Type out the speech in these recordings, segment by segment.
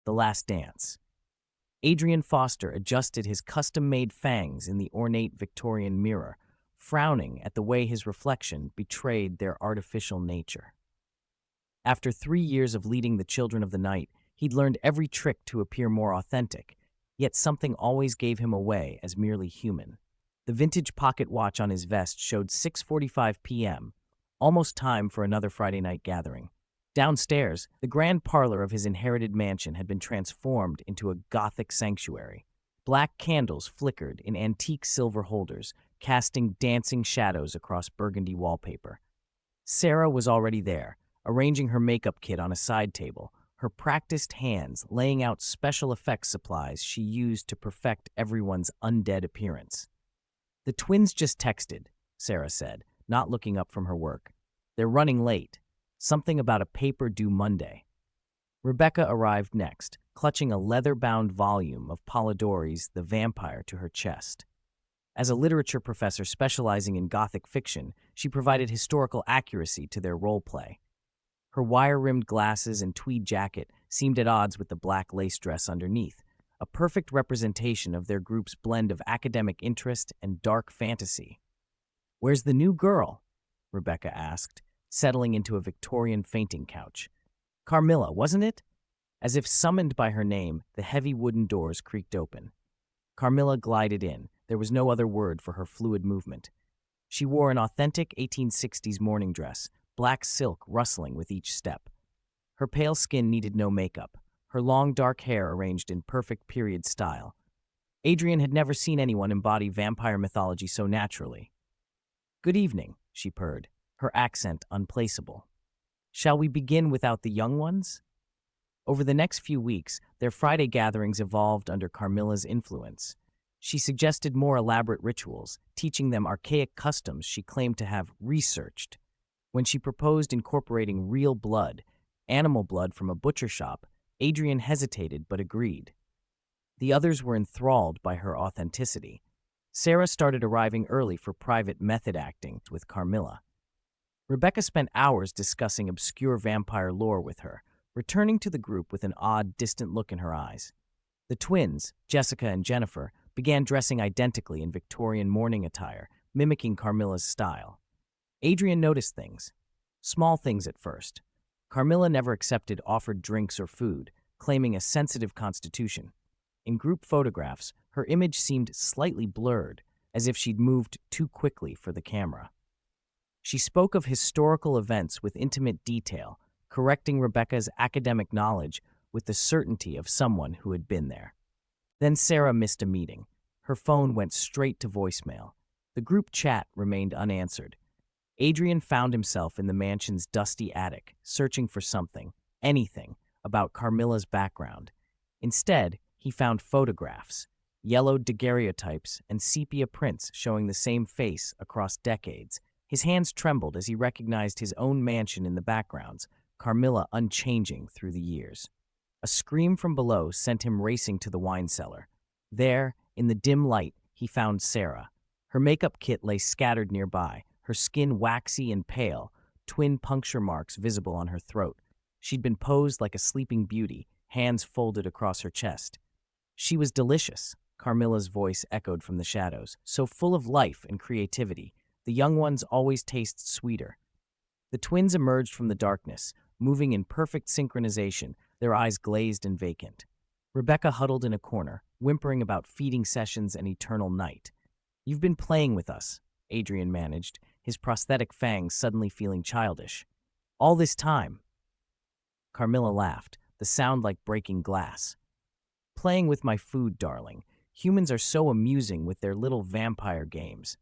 The Last Dance. Adrian Foster adjusted his custom-made fangs in the ornate Victorian mirror, frowning at the way his reflection betrayed their artificial nature. After 3 years of leading the Children of the Night, he'd learned every trick to appear more authentic, yet something always gave him away as merely human. The vintage pocket watch on his vest showed 6:45 p.m., almost time for another Friday night gathering. Downstairs, the grand parlor of his inherited mansion had been transformed into a Gothic sanctuary. Black candles flickered in antique silver holders, casting dancing shadows across burgundy wallpaper. Sarah was already there, arranging her makeup kit on a side table, her practiced hands laying out special effects supplies she used to perfect everyone's undead appearance. "The twins just texted," Sarah said, not looking up from her work. "They're running late. Something about a paper due Monday." Rebecca arrived next, clutching a leather-bound volume of Polidori's The Vampire to her chest. As a literature professor specializing in Gothic fiction, she provided historical accuracy to their role-play. Her wire-rimmed glasses and tweed jacket seemed at odds with the black lace dress underneath, a perfect representation of their group's blend of academic interest and dark fantasy. "Where's the new girl?" Rebecca asked, settling into a Victorian fainting couch. "Carmilla, wasn't it?" As if summoned by her name, the heavy wooden doors creaked open. Carmilla glided in. There was no other word for her fluid movement. She wore an authentic 1860s morning dress, black silk rustling with each step. Her pale skin needed no makeup, her long dark hair arranged in perfect period style. Adrian had never seen anyone embody vampire mythology so naturally. "Good evening," she purred, her accent unplaceable. "Shall we begin without the young ones?" Over the next few weeks, their Friday gatherings evolved under Carmilla's influence. She suggested more elaborate rituals, teaching them archaic customs she claimed to have researched. When she proposed incorporating real blood, animal blood from a butcher shop, Adrian hesitated but agreed. The others were enthralled by her authenticity. Sarah started arriving early for private method acting with Carmilla. Rebecca spent hours discussing obscure vampire lore with her, returning to the group with an odd, distant look in her eyes. The twins, Jessica and Jennifer, began dressing identically in Victorian morning attire, mimicking Carmilla's style. Adrian noticed things. Small things at first. Carmilla never accepted offered drinks or food, claiming a sensitive constitution. In group photographs, her image seemed slightly blurred, as if she'd moved too quickly for the camera. She spoke of historical events with intimate detail, correcting Rebecca's academic knowledge with the certainty of someone who had been there. Then Sarah missed a meeting. Her phone went straight to voicemail. The group chat remained unanswered. Adrian found himself in the mansion's dusty attic, searching for something, anything, about Carmilla's background. Instead, he found photographs, yellowed daguerreotypes and sepia prints showing the same face across decades. His hands trembled as he recognized his own mansion in the backgrounds, Carmilla unchanging through the years. A scream from below sent him racing to the wine cellar. There, in the dim light, he found Sarah. Her makeup kit lay scattered nearby, her skin waxy and pale, twin puncture marks visible on her throat. She'd been posed like a sleeping beauty, hands folded across her chest. She was delicious, Carmilla's voice echoed from the shadows, so full of life and creativity. The young ones always taste sweeter. The twins emerged from the darkness, moving in perfect synchronization, their eyes glazed and vacant. Rebecca huddled in a corner, whimpering about feeding sessions and eternal night. "You've been playing with us," Adrian managed, his prosthetic fangs suddenly feeling childish. "All this time." Carmilla laughed, the sound like breaking glass. "Playing with my food, darling. Humans are so amusing with their little vampire games.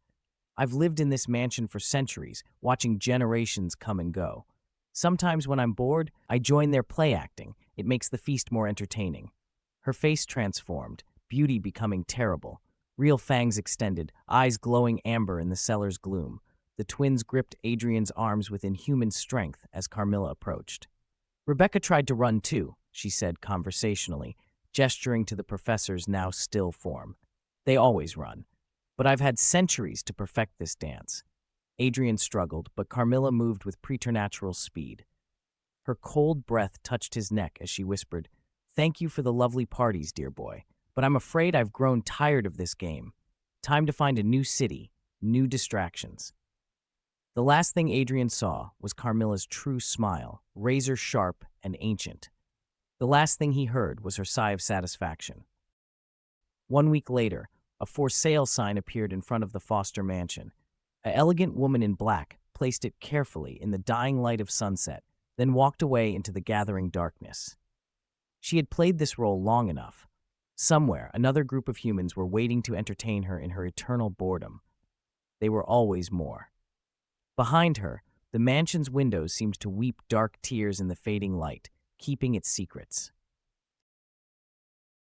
I've lived in this mansion for centuries, watching generations come and go. Sometimes when I'm bored, I join their play acting. It makes the feast more entertaining." Her face transformed, beauty becoming terrible. Real fangs extended, eyes glowing amber in the cellar's gloom. The twins gripped Adrian's arms with inhuman strength as Carmilla approached. "Rebecca tried to run too," she said conversationally, gesturing to the professor's now still form. "They always run. But I've had centuries to perfect this dance." Adrian struggled, but Carmilla moved with preternatural speed. Her cold breath touched his neck as she whispered, Thank you for the lovely parties, dear boy, but I'm afraid I've grown tired of this game. Time to find a new city, new distractions. The last thing Adrian saw was Carmilla's true smile, razor sharp and ancient. The last thing he heard was her sigh of satisfaction. 1 week later, a for sale sign appeared in front of the Foster mansion. An elegant woman in black placed it carefully in the dying light of sunset, then walked away into the gathering darkness. She had played this role long enough. Somewhere, another group of humans were waiting to entertain her in her eternal boredom. They were always more. Behind her, the mansion's windows seemed to weep dark tears in the fading light, keeping its secrets.